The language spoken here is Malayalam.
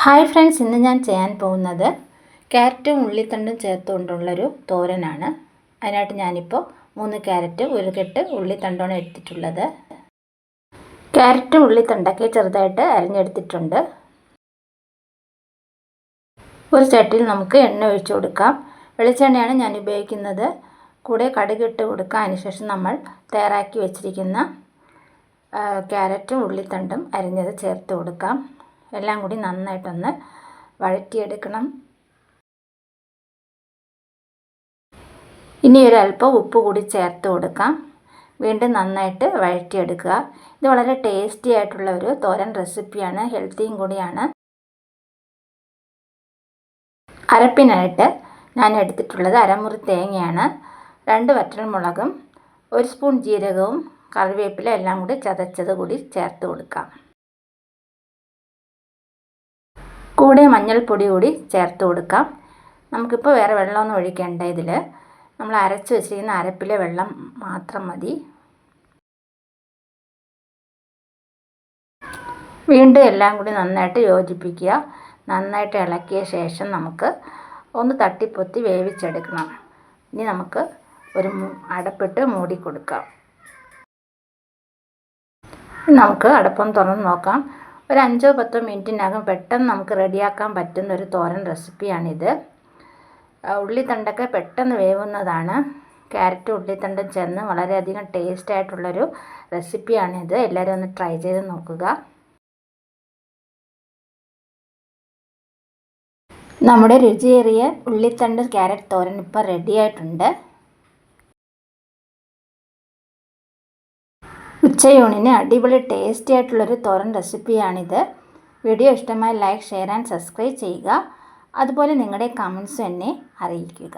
ഹായ് ഫ്രണ്ട്സ്, ഇന്ന് ഞാൻ ചെയ്യാൻ പോകുന്നത് ക്യാരറ്റും ഉള്ളിത്തണ്ടും ചേർത്തുകൊണ്ടുള്ളൊരു തോരനാണ്. അതിനായിട്ട് ഞാനിപ്പോൾ 3 ക്യാരറ്റ്, ഒരു കെട്ട് ഉള്ളിത്തണ്ടാണ് എടുത്തിട്ടുള്ളത്. ക്യാരറ്റും ഉള്ളിത്തണ്ടൊക്കെ ചെറുതായിട്ട് അരിഞ്ഞെടുത്തിട്ടുണ്ട്. ഒരു ചട്ടിയിൽ നമുക്ക് എണ്ണ ഒഴിച്ചു കൊടുക്കാം. വെളിച്ചെണ്ണയാണ് ഞാൻ ഉപയോഗിക്കുന്നത്. കൂടെ കടുക് ഇട്ട് കൊടുക്കാം. അതിനുശേഷം നമ്മൾ തയ്യാറാക്കി വെച്ചിരിക്കുന്ന ക്യാരറ്റും ഉള്ളിത്തണ്ടും അരിഞ്ഞത് ചേർത്ത് കൊടുക്കാം. എല്ലാം കൂടി നന്നായിട്ടൊന്ന് വഴറ്റിയെടുക്കണം. ഇനി ഒരല്പം ഉപ്പ് കൂടി ചേർത്ത് കൊടുക്കാം. വീണ്ടും നന്നായിട്ട് വഴറ്റിയെടുക്കുക. ഇത് വളരെ ടേസ്റ്റി ആയിട്ടുള്ള ഒരു തോരൻ റെസിപ്പിയാണ്, ഹെൽത്തിയും കൂടിയാണ്. അരപ്പിനായിട്ട് ഞാൻ എടുത്തിട്ടുള്ളത് അരമുറി തേങ്ങയാണ്, 2 വറ്റൽമുളകും, 1 സ്പൂൺ ജീരകവും കറിവേപ്പില എല്ലാം കൂടി ചതച്ചത് കൂടി ചേർത്ത് കൊടുക്കാം. കൂടെ മഞ്ഞൾപ്പൊടി കൂടി ചേർത്ത് കൊടുക്കാം. നമുക്കിപ്പോൾ വേറെ വെള്ളമൊന്നും ഒഴിക്കേണ്ട. ഇതിൽ നമ്മൾ അരച്ച് വെച്ചിരിക്കുന്ന അരപ്പിലെ വെള്ളം മാത്രം മതി. വീണ്ടും എല്ലാം കൂടി നന്നായിട്ട് യോജിപ്പിക്കുക. നന്നായിട്ട് ഇളക്കിയ ശേഷം നമുക്ക് ഒന്ന് തട്ടിപ്പൊത്തി വേവിച്ചെടുക്കണം. ഇനി നമുക്ക് ഒരു അടപ്പിട്ട് മൂടി കൊടുക്കാം. നമുക്ക് അടപ്പം തുറന്ന് നോക്കാം. ഒരു 5-10 മിനിറ്റിനകം പെട്ടെന്ന് നമുക്ക് റെഡിയാക്കാൻ പറ്റുന്ന ഒരു തോരൻ റെസിപ്പിയാണിത്. ഉള്ളിത്തണ്ടൊക്കെ പെട്ടെന്ന് വേവുന്നതാണ്. ക്യാരറ്റും ഉള്ളിത്തണ്ടും ചേർന്ന് വളരെയധികം ടേസ്റ്റ് ആയിട്ടുള്ളൊരു റെസിപ്പിയാണിത്. എല്ലാവരും ഒന്ന് ട്രൈ ചെയ്ത് നോക്കുക. നമ്മുടെ രുചിയേറിയ ഉള്ളിത്തണ്ട് ക്യാരറ്റ് തോരൻ ഇപ്പോൾ റെഡി ആയിട്ടുണ്ട്. ഉച്ചയൂണിന് അടിപൊളി ടേസ്റ്റി ആയിട്ടുള്ളൊരു തോരൻ റെസിപ്പിയാണിത്. വീഡിയോ ഇഷ്ടമായി ലൈക്ക്, ഷെയർ ആൻഡ് സബ്സ്ക്രൈബ് ചെയ്യുക. അതുപോലെ നിങ്ങളുടെ കമൻസ് എന്നെ അറിയിക്കുക.